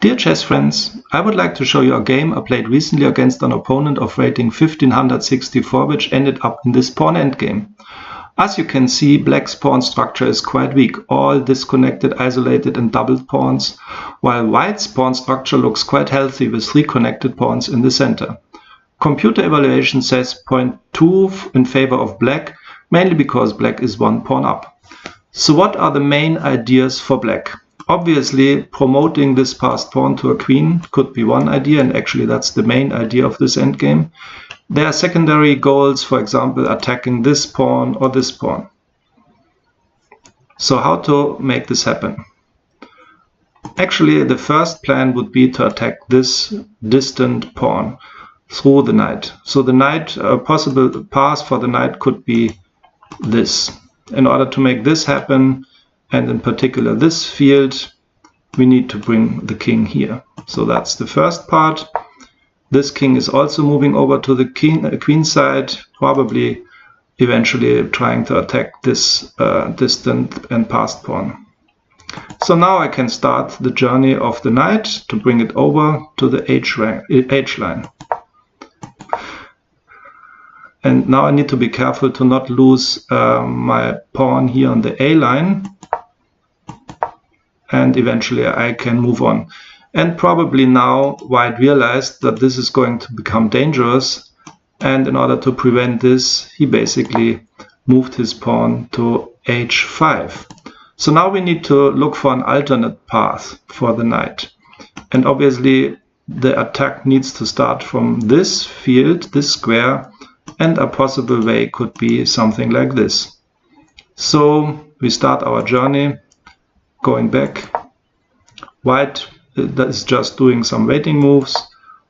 Dear chess friends, I would like to show you a game I played recently against an opponent of rating 1564, which ended up in this pawn endgame. As you can see, black's pawn structure is quite weak, all disconnected, isolated and doubled pawns, while white's pawn structure looks quite healthy with 3 connected pawns in the center. Computer evaluation says 0.2 in favor of black, mainly because black is 1 pawn up. So what are the main ideas for black? Obviously, promoting this passed pawn to a queen could be one idea, and actually that's the main idea of this endgame. There are secondary goals, for example, attacking this pawn or this pawn. So how to make this happen? Actually, the first plan would be to attack this distant pawn through the knight. So the knight, a possible path for the knight could be this. In order to make this happen, and in particular this field, we need to bring the king here. So that's the first part. This king is also moving over to the queen side, probably eventually trying to attack this distant and passed pawn. So now I can start the journey of the knight to bring it over to the H line. And now I need to be careful to not lose my pawn here on the A line. And eventually I can move on. And probably now white realized that this is going to become dangerous, and in order to prevent this, he basically moved his pawn to H5. So now we need to look for an alternate path for the knight. And obviously the attack needs to start from this field, this square, and a possible way could be something like this. So we start our journey. Going back, white is just doing some waiting moves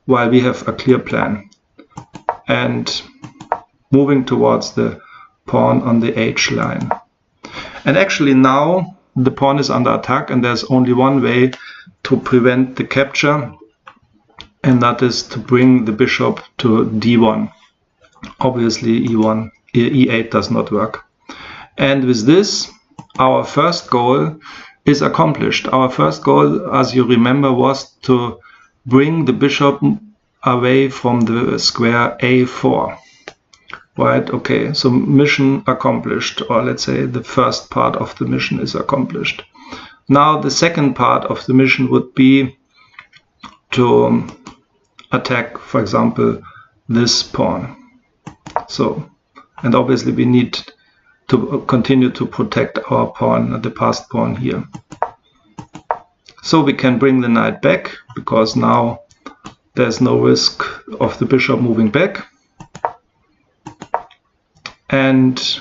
while we have a clear plan and moving towards the pawn on the H line. And actually now the pawn is under attack, and there's only one way to prevent the capture, and that is to bring the bishop to D1. Obviously E8 does not work. And with this, our first goal is accomplished. Our first goal, as you remember, was to bring the bishop away from the square A4. Right, okay, so mission accomplished, or let's say the first part of the mission is accomplished. Now the second part of the mission would be to attack, for example, this pawn. So, and obviously we need to continue to protect our pawn, the passed pawn here. So we can bring the knight back, because now there's no risk of the bishop moving back. And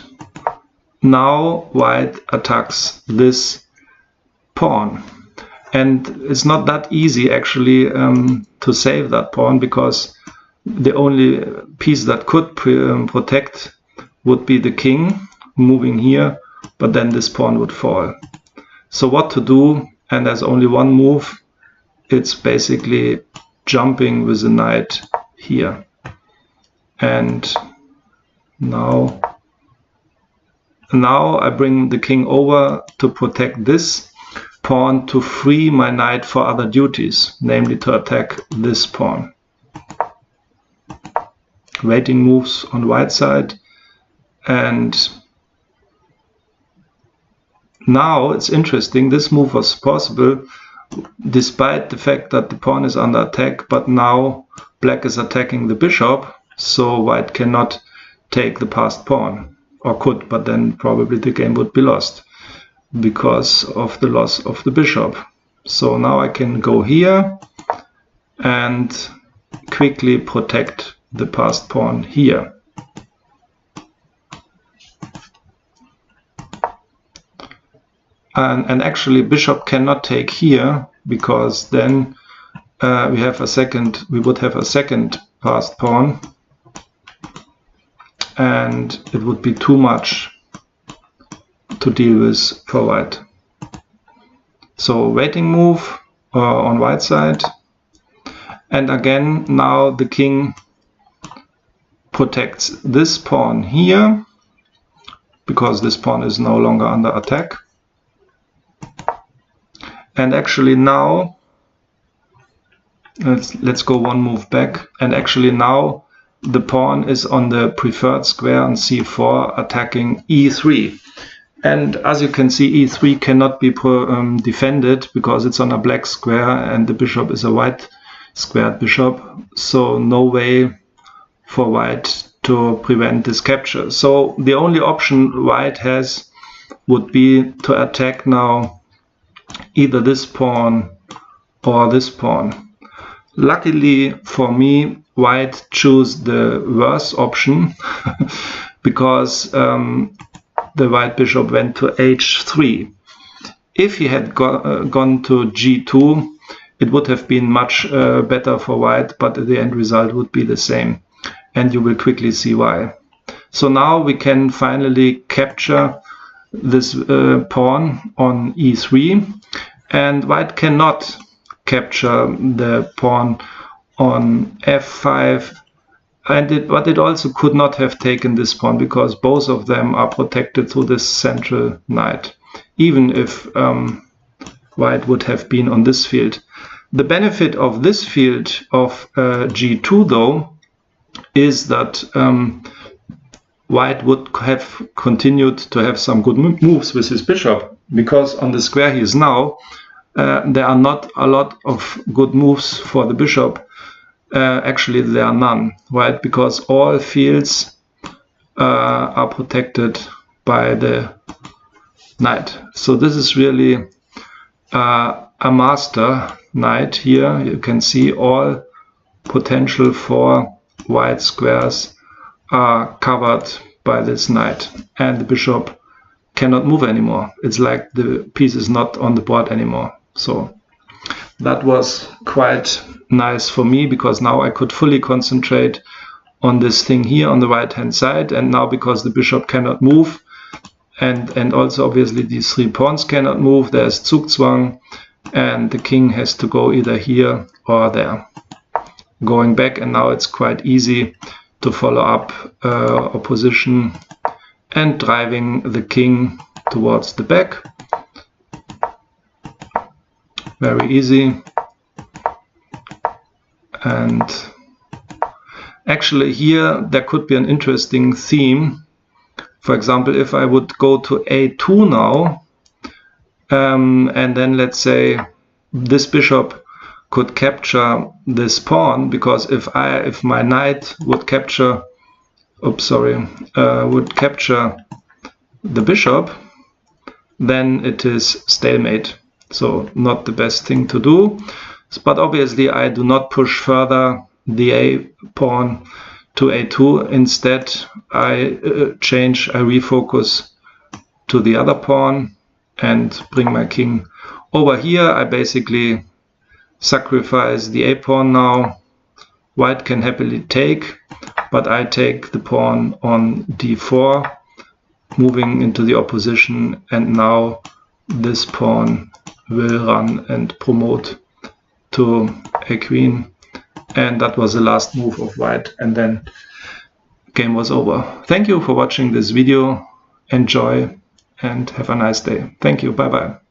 now white attacks this pawn. And it's not that easy actually to save that pawn, because the only piece that could protect would be the king moving here, but then this pawn would fall. So what to do? And there's only one move. It's basically jumping with the knight here. And now I bring the king over to protect this pawn, to free my knight for other duties, namely to attack this pawn. Waiting moves on white side, and now it's interesting, this move was possible despite the fact that the pawn is under attack, but now black is attacking the bishop, so white cannot take the passed pawn, or could, but then probably the game would be lost because of the loss of the bishop. So now I can go here and quickly protect the passed pawn here. And actually bishop cannot take here, because then we would have a second passed pawn, and it would be too much to deal with for white. So waiting move on white side, and again now the king protects this pawn here, because this pawn is no longer under attack. And actually now Let's go one move back, and actually now the pawn is on the preferred square on c4 attacking e3. And as you can see, e3 cannot be defended because it's on a black square and the bishop is a white squared bishop, so no way for white to prevent this capture. So the only option white has would be to attack now either this pawn or this pawn. Luckily for me, white chose the worse option because the white bishop went to h3. If he had gone to g2, it would have been much better for white, but the end result would be the same. And you will quickly see why. So now we can finally capture this pawn on e3, and white cannot capture the pawn on f5, but it also could not have taken this pawn because both of them are protected through this central knight, even if white would have been on this field. The benefit of this field of g2 though is that white would have continued to have some good moves with his bishop, because on the square he is now, there are not a lot of good moves for the bishop. Actually, there are none, right? Because all fields are protected by the knight. So this is really a master knight here. You can see all potential for white squares are covered by this knight, and the bishop cannot move anymore. It's like the piece is not on the board anymore. So that was quite nice for me, because now I could fully concentrate on this thing here on the right hand side, and now because the bishop cannot move, and also obviously these three pawns cannot move, there's Zugzwang, and the king has to go either here or there. Going back, and now it's quite easy to follow up opposition and driving the king towards the back. Very easy. And actually here there could be an interesting theme. For example, if I would go to a2 now, and then let's say this bishop could capture this pawn, because if my knight would capture, would capture the bishop, then it is stalemate. So not the best thing to do. But obviously I do not push further the a pawn to a2. Instead I refocus to the other pawn and bring my king over here. I basically sacrifice the a pawn now. White can happily take, but I take the pawn on d4, moving into the opposition, and now this pawn will run and promote to a queen, and that was the last move of white, and then game was over. Thank you for watching this video. Enjoy and have a nice day. Thank you. Bye bye.